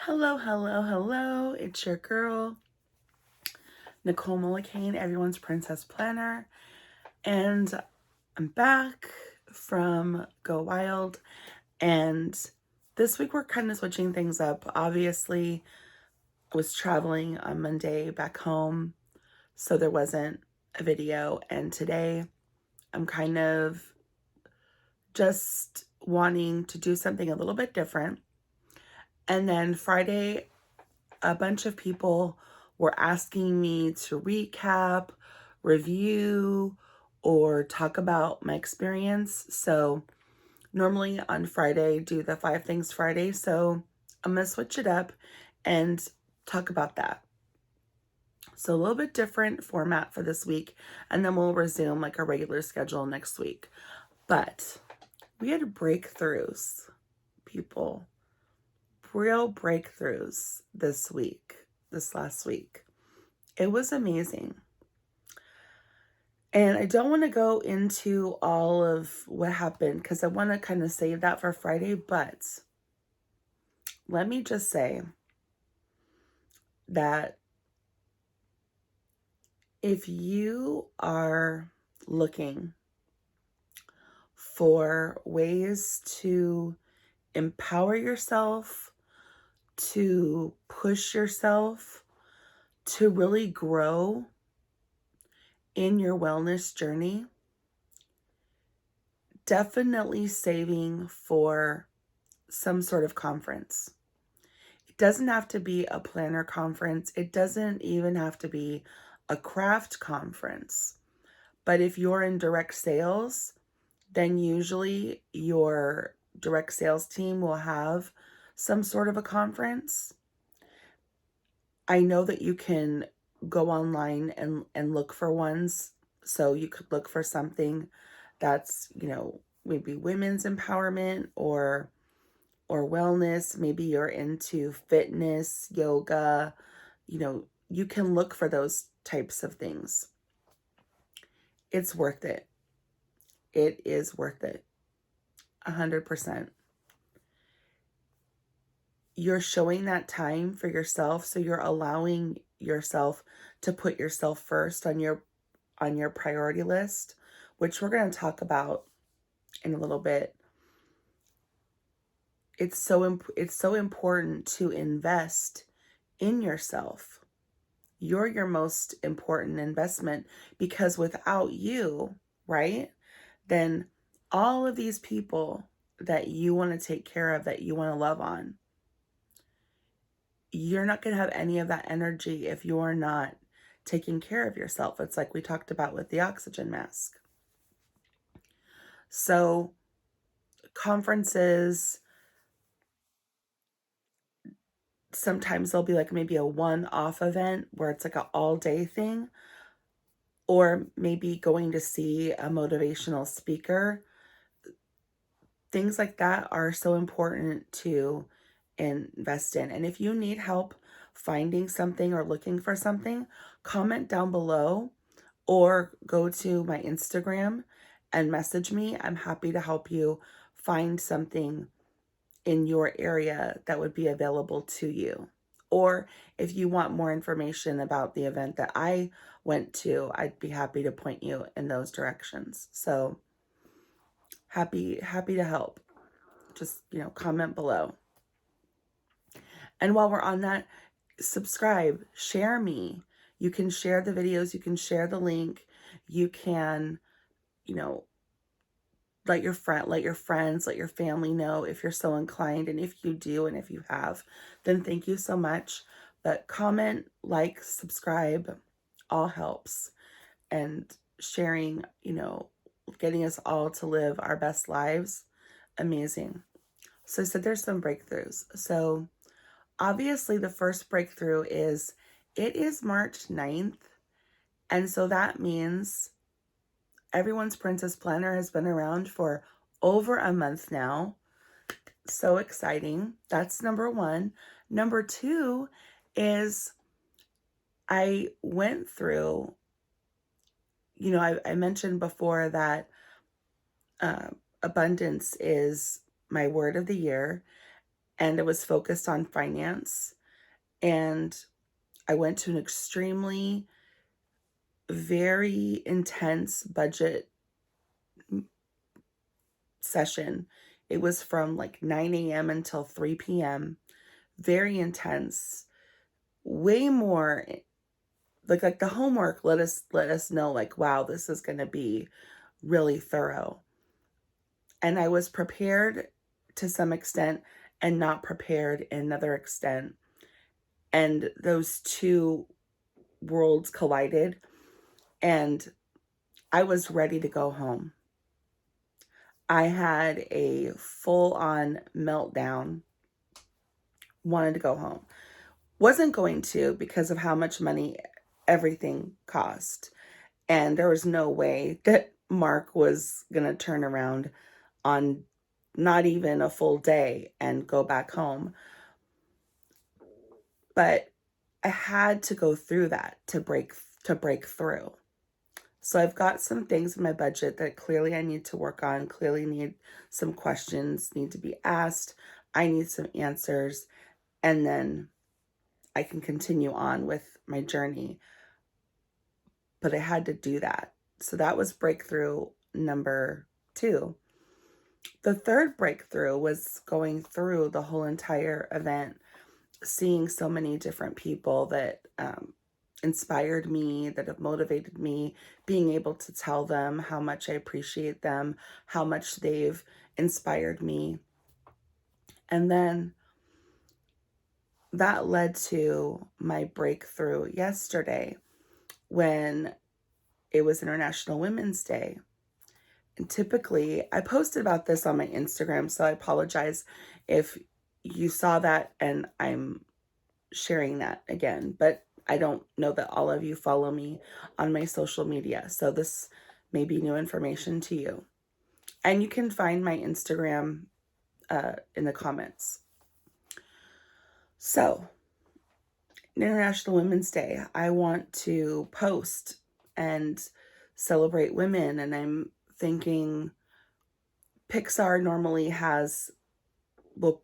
Hello, hello, hello. It's your girl, Nicole Mullican, everyone's princess planner. And I'm back from Go Wild. And this week we're kind of switching things up. Obviously, I was traveling on Monday back home, so there wasn't a video. And today I'm kind of just wanting to do something a little bit different. And then Friday, a bunch of people were asking me to recap, review, or talk about my experience. So normally on Friday, I do the 5 Things Friday. So I'm going to switch it up and talk about that. So a little bit different format for this week, and then we'll resume like a regular schedule next week. But we had breakthroughs, people. Real breakthroughs this last week. It was amazing. And I don't want to go into all of what happened because I want to kind of save that for Friday, but let me just say that if you are looking for ways to empower yourself, to push yourself, to really grow in your wellness journey, definitely saving for some sort of conference. It doesn't have to be a planner conference. It doesn't even have to be a craft conference. But if you're in direct sales, then usually your direct sales team will have some sort of a conference. I know that you can go online and look for ones. So you could look for something that's, maybe women's empowerment or wellness. Maybe you're into fitness, yoga. You can look for those types of things. It's worth it. It is worth it. 100%. You're showing that time for yourself, so you're allowing yourself to put yourself first on your priority list, which we're going to talk about in a little bit. It's so important to invest in yourself. You're your most important investment, because without you, right, then all of these people that you want to take care of, that you want to love on, you're not going to have any of that energy if you're not taking care of yourself. It's like we talked about with the oxygen mask. So conferences, sometimes they'll be like maybe a one-off event where it's like an all-day thing, or maybe going to see a motivational speaker. Things like that are so important to invest in. And if you need help finding something or looking for something, comment down below or go to my Instagram and message me. I'm happy to help you find something in your area that would be available to you. Or if you want more information about the event that I went to, I'd be happy to point you in those directions. So happy to help. Just, comment below. And while we're on that, subscribe, share me. You can share the videos, you can share the link, you can, let your friends, let your family know if you're so inclined. And if you do, and if you have, then thank you so much. But comment, like, subscribe, all helps. And sharing, getting us all to live our best lives, amazing. So I said there's some breakthroughs. So obviously the first breakthrough is it is March 9th. And so that means Everyone's Princess Planner has been around for over a month now. So exciting. That's number one. Number two is I went through, I mentioned before that abundance is my word of the year. and it was focused on finance. And I went to an extremely, very intense budget session. It was from like 9 a.m. until 3 p.m. Very intense. Way more like the homework let us know like, wow, this is going to be really thorough. And I was prepared to some extent and not prepared in another extent. And those two worlds collided, and I was ready to go home. I had a full-on meltdown, wanted to go home. Wasn't going to because of how much money everything cost. And there was no way that Mark was going to turn around on not even a full day and go back home. But I had to go through that to break through. So I've got some things in my budget that clearly I need to work on, clearly need some questions need to be asked. I need some answers, and then I can continue on with my journey. But I had to do that. So that was breakthrough number 2. The third breakthrough was going through the whole entire event, seeing so many different people that inspired me, that have motivated me, being able to tell them how much I appreciate them, how much they've inspired me. And then that led to my breakthrough yesterday when it was International Women's Day. And typically, I posted about this on my Instagram, so I apologize if you saw that and I'm sharing that again. But I don't know that all of you follow me on my social media, so this may be new information to you. And you can find my Instagram in the comments. So, International Women's Day, I want to post and celebrate women, and I'm thinking Pixar normally will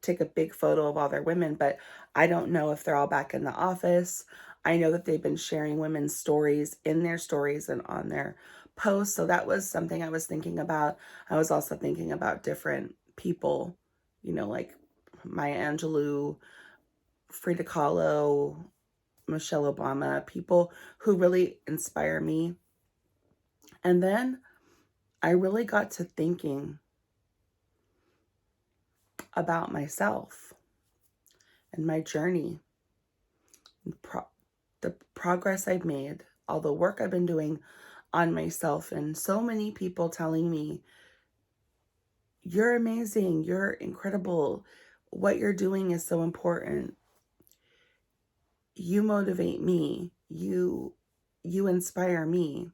take a big photo of all their women, but I don't know if they're all back in the office. I know that they've been sharing women's stories in their stories and on their posts, so that was something I was thinking about. I was also thinking about different people, like Maya Angelou, Frida Kahlo, Michelle Obama, people who really inspire me. And then I really got to thinking about myself and my journey, the progress I've made, all the work I've been doing on myself, and so many people telling me, you're amazing, you're incredible, what you're doing is so important. You motivate me, you inspire me.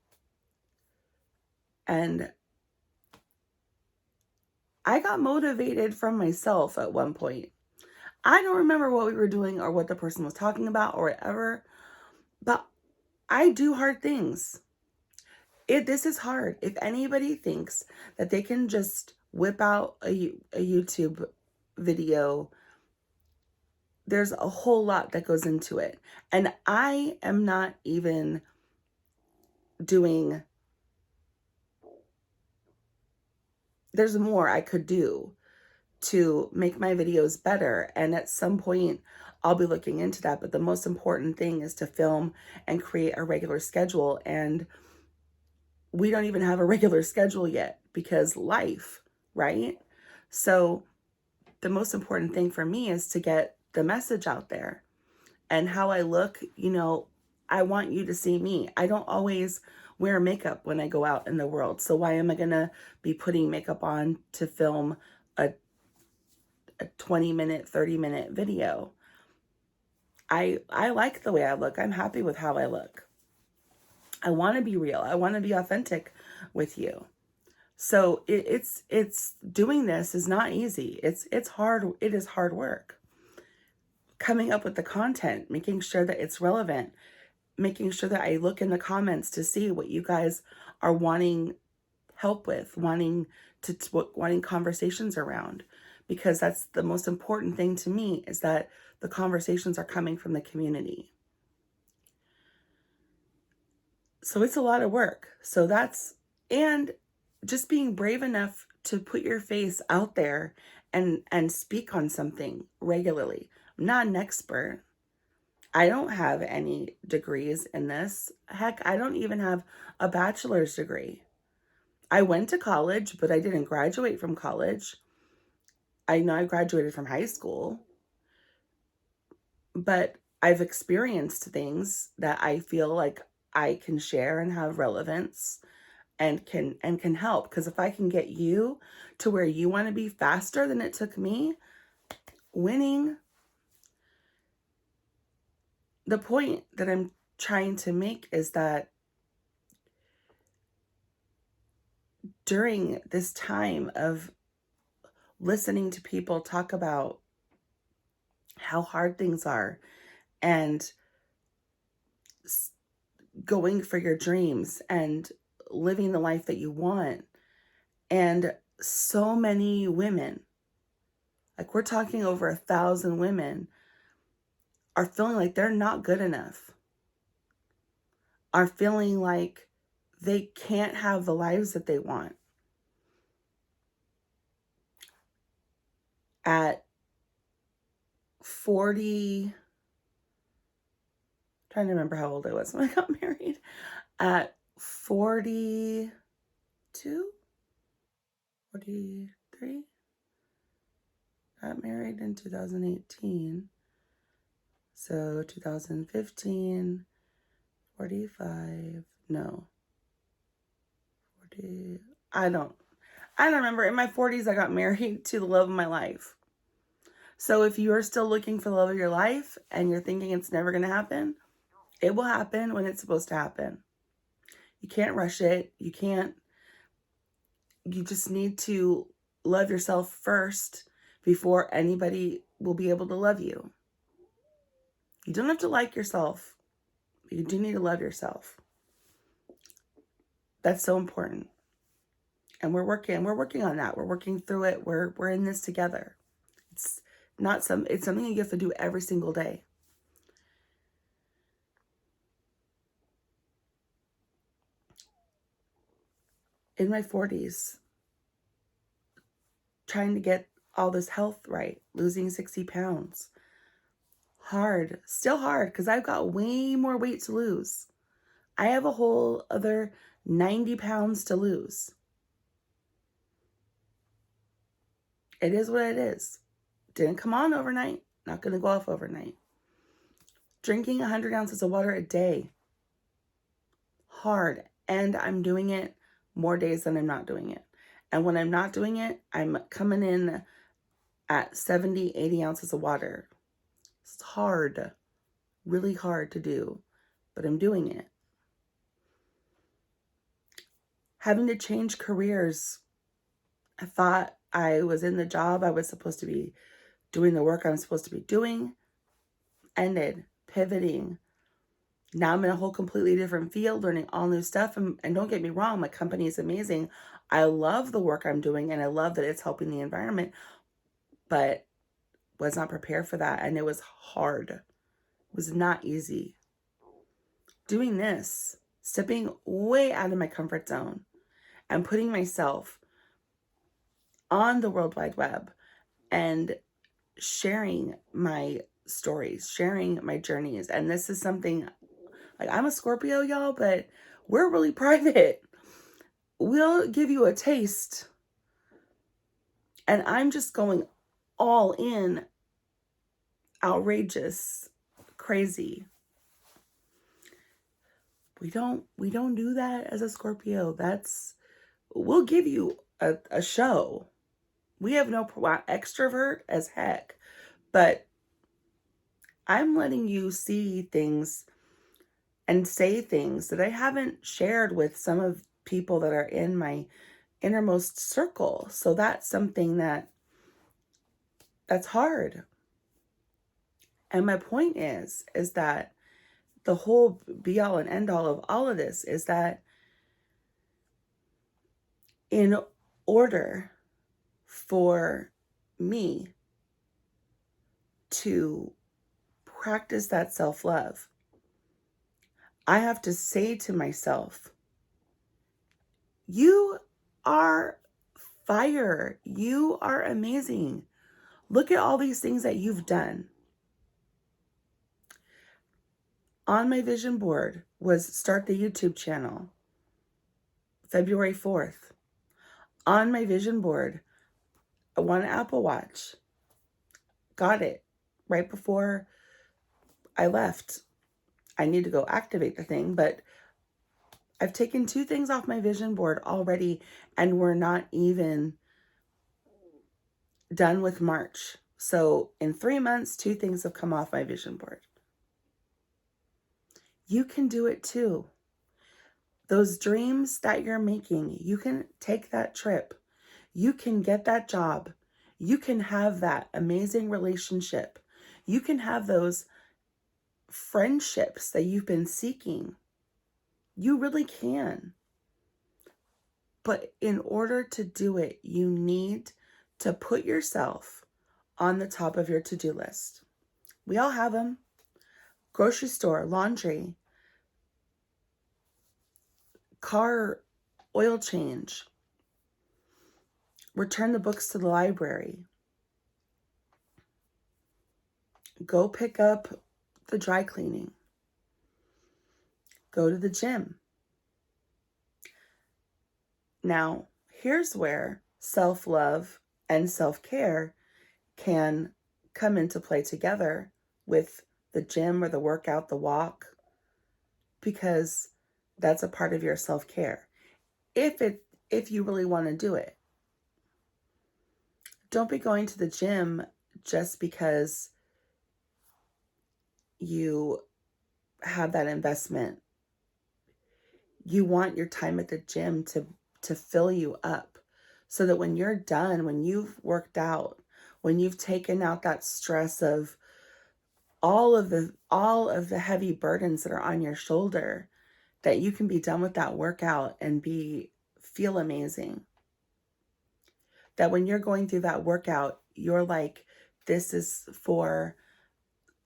And I got motivated from myself at one point. I don't remember what we were doing or what the person was talking about or whatever, but I do hard things. This is hard. If anybody thinks that they can just whip out a YouTube video, there's a whole lot that goes into it. And I am not even doing, there's more I could do to make my videos better. And at some point, I'll be looking into that. But the most important thing is to film and create a regular schedule. And we don't even have a regular schedule yet because life, right? So the most important thing for me is to get the message out there. And how I look, I want you to see me. I don't always wear makeup when I go out in the world. So why am I going to be putting makeup on to film a 20-minute, 30-minute video? I like the way I look. I'm happy with how I look. I want to be real. I want to be authentic with you. So it's doing this is not easy. It's hard. It is hard work. Coming up with the content, making sure that it's relevant, making sure that I look in the comments to see what you guys are wanting help with, wanting conversations around, because that's the most important thing to me, is that the conversations are coming from the community. So it's a lot of work. And just being brave enough to put your face out there and speak on something regularly. I'm not an expert. I don't have any degrees in this. Heck, I don't even have a bachelor's degree. I went to college, but I didn't graduate from college. I know I graduated from high school, but I've experienced things that I feel like I can share and have relevance and can help. Because if I can get you to where you want to be faster than it took me, winning. The point that I'm trying to make is that during this time of listening to people talk about how hard things are and going for your dreams and living the life that you want, and so many women, like we're talking over 1,000 women, are feeling like they're not good enough, are feeling like they can't have the lives that they want. At 40, trying to remember how old I was when I got married. At 42, 43, got married in 2018. So 2015, 45, no, 40, I don't remember. In my 40s, I got married to the love of my life. So if you are still looking for the love of your life and you're thinking it's never going to happen, it will happen when it's supposed to happen. You can't rush it. You just need to love yourself first before anybody will be able to love you. You don't have to like yourself, but you do need to love yourself. That's so important. And we're working on that. We're working through it. We're in this together. It's something you have to do every single day. In my 40s, trying to get all this health right, losing 60 pounds. Hard, still hard, because I've got way more weight to lose. I have a whole other 90 pounds to lose. It is what it is. Didn't come on overnight. Not going to go off overnight. Drinking 100 ounces of water a day. Hard. And I'm doing it more days than I'm not doing it. And when I'm not doing it, I'm coming in at 70, 80 ounces of water. It's hard. Really hard to do. But I'm doing it. Having to change careers. I thought I was in the job I was supposed to be doing, the work I'm supposed to be doing. Ended. Pivoting. Now I'm in a whole completely different field, learning all new stuff. And don't get me wrong, my company is amazing. I love the work I'm doing and I love that it's helping the environment, but was not prepared for that. And it was hard. It was not easy. Doing this, stepping way out of my comfort zone and putting myself on the World Wide Web and sharing my stories, sharing my journeys. And this is something, like, I'm a Scorpio, y'all, but we're really private. We'll give you a taste. And I'm just going all in, outrageous, crazy. We don't do that as a Scorpio. We'll give you a show. We have no extrovert as heck, but I'm letting you see things and say things that I haven't shared with some of people that are in my innermost circle. So that's something that's hard. And my point is that the whole be all and end all of all of this is that in order for me to practice that self-love, I have to say to myself, you are fire. You are amazing. Look at all these things that you've done. On my vision board was start the YouTube channel, February 4th. On my vision board, I want an Apple Watch. Got it right before I left. I need to go activate the thing, but I've taken 2 things off my vision board already, and we're not even done with March. So in 3 months, 2 things have come off my vision board. You can do it too. Those dreams that you're making, you can take that trip. You can get that job. You can have that amazing relationship. You can have those friendships that you've been seeking. You really can. But in order to do it, you need to put yourself on the top of your to-do list. We all have them. Grocery store, laundry, car oil change, return the books to the library, go pick up the dry cleaning, go to the gym. Now, here's where self-love and self-care can come into play together with the gym or the workout, the walk, because that's a part of your self-care. If you really want to do it. Don't be going to the gym just because you have that investment. You want your time at the gym to fill you up so that when you're done, when you've worked out, when you've taken out that stress of all of the heavy burdens that are on your shoulder, that you can be done with that workout and feel amazing. That when you're going through that workout, you're like, this is for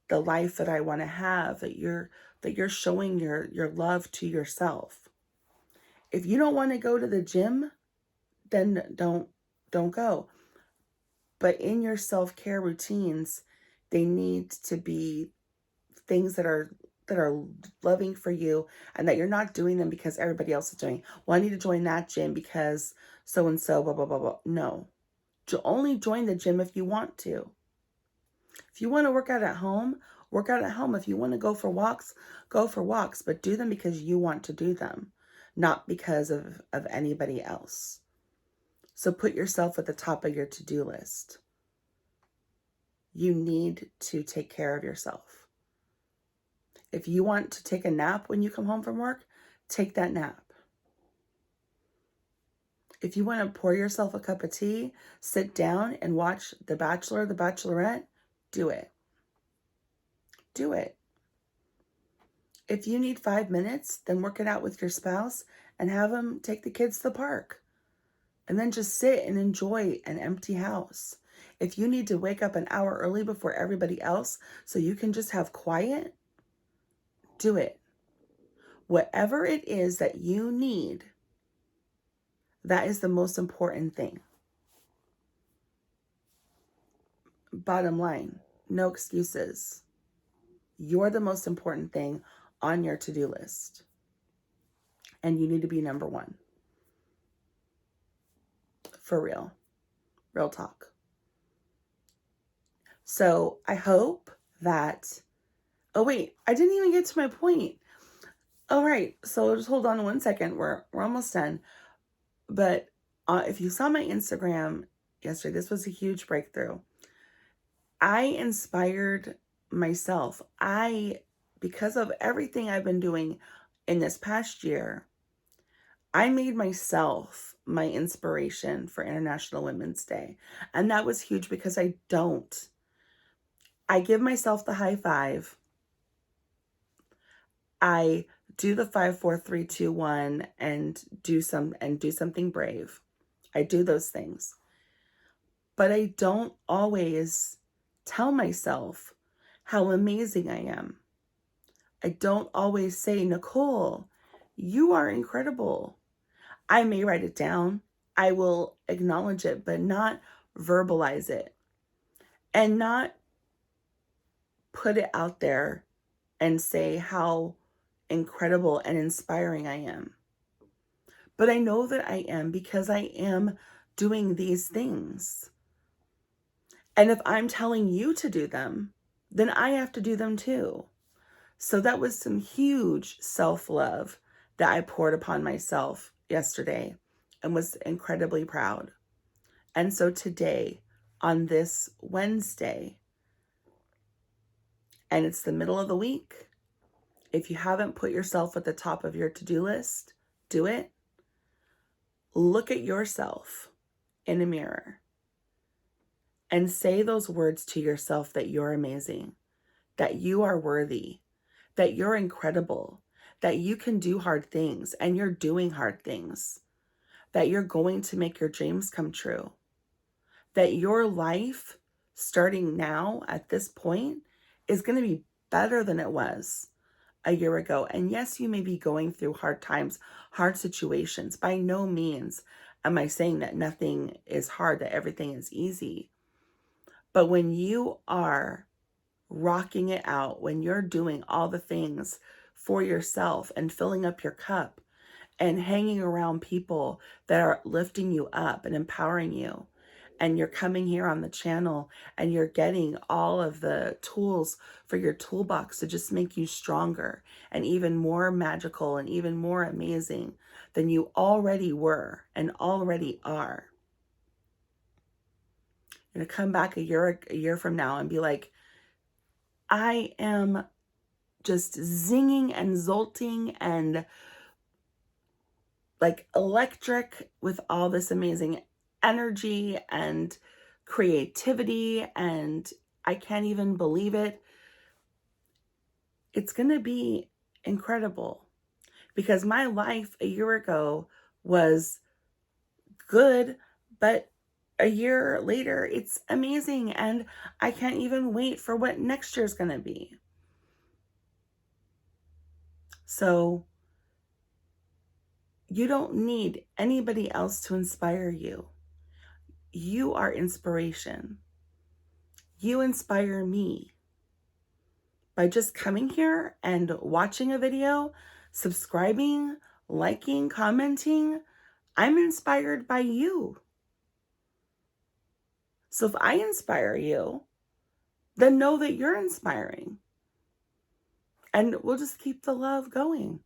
the life that I want to have, that you're showing your love to yourself. If you don't want to go to the gym, then don't go. But in your self-care routines, they need to be things that are loving for you, and that you're not doing them because everybody else is doing. Well, I need to join that gym because so and so, blah blah blah blah. No, only join the gym if you want to. If you want to work out at home, work out at home. If you want to go for walks, go for walks, but do them because you want to do them, not because of anybody else. So put yourself at the top of your to-do list. You need to take care of yourself. If you want to take a nap when you come home from work, take that nap. If you want to pour yourself a cup of tea, sit down and watch The Bachelor, The Bachelorette, do it. Do it. If you need 5 minutes, then work it out with your spouse and have them take the kids to the park. And then just sit and enjoy an empty house. If you need to wake up an hour early before everybody else so you can just have quiet, do it. Whatever it is that you need, that is the most important thing. Bottom line, no excuses. You're the most important thing on your to-do list. And you need to be number one. For real. Real talk. So I hope that... Oh, wait. I didn't even get to my point. All right. So just hold on 1 second. We're almost done. But if you saw my Instagram yesterday, this was a huge breakthrough. I inspired myself. Because of everything I've been doing in this past year, I made myself my inspiration for International Women's Day. And that was huge because I give myself the high five. I do the 5, 4, 3, 2, 1 and do something brave. I do those things. but I don't always tell myself how amazing I am. I don't always say, Nicole, you are incredible. I may write it down. I will acknowledge it, but not verbalize it and not put it out there and say how incredible and inspiring I am. But I know that I am because I am doing these things. And if I'm telling you to do them, then I have to do them too. So that was some huge self-love that I poured upon myself yesterday and was incredibly proud. And so today, on this Wednesday, and it's the middle of the week, if you haven't put yourself at the top of your to-do list, do it. Look at yourself in a mirror and say those words to yourself that you're amazing, that you are worthy, that you're incredible, that you can do hard things and you're doing hard things, that you're going to make your dreams come true, that your life starting now at this point is going to be better than it was a year ago. And yes, you may be going through hard times, hard situations. By no means am I saying that nothing is hard, that everything is easy. But when you are rocking it out, when you're doing all the things for yourself and filling up your cup and hanging around people that are lifting you up and empowering you, and you're coming here on the channel and you're getting all of the tools for your toolbox to just make you stronger and even more magical and even more amazing than you already were and already are. You're gonna come back a year from now and be like, I am just zinging and zolting and like electric with all this amazing energy and creativity, and I can't even believe it. It's gonna be incredible because my life a year ago was good, but a year later it's amazing, and I can't even wait for what next year's gonna be. So you don't need anybody else to inspire you. You are inspiration. You inspire me. By just coming here and watching a video, subscribing, liking, commenting, I'm inspired by you. So if I inspire you, then know that you're inspiring. And we'll just keep the love going.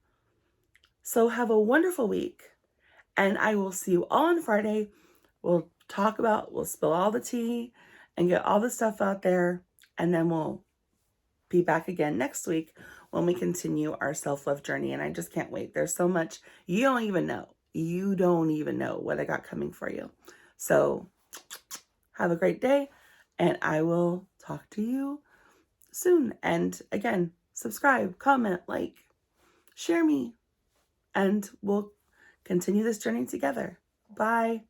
So have a wonderful week. And I will see you all on Friday. We'll spill all the tea and get all the stuff out there. And then we'll be back again next week when we continue our self-love journey. And I just can't wait. There's so much. You don't even know what I got coming for you. So have a great day, and I will talk to you soon. And again, subscribe, comment, like, share me, and we'll continue this journey together. Bye.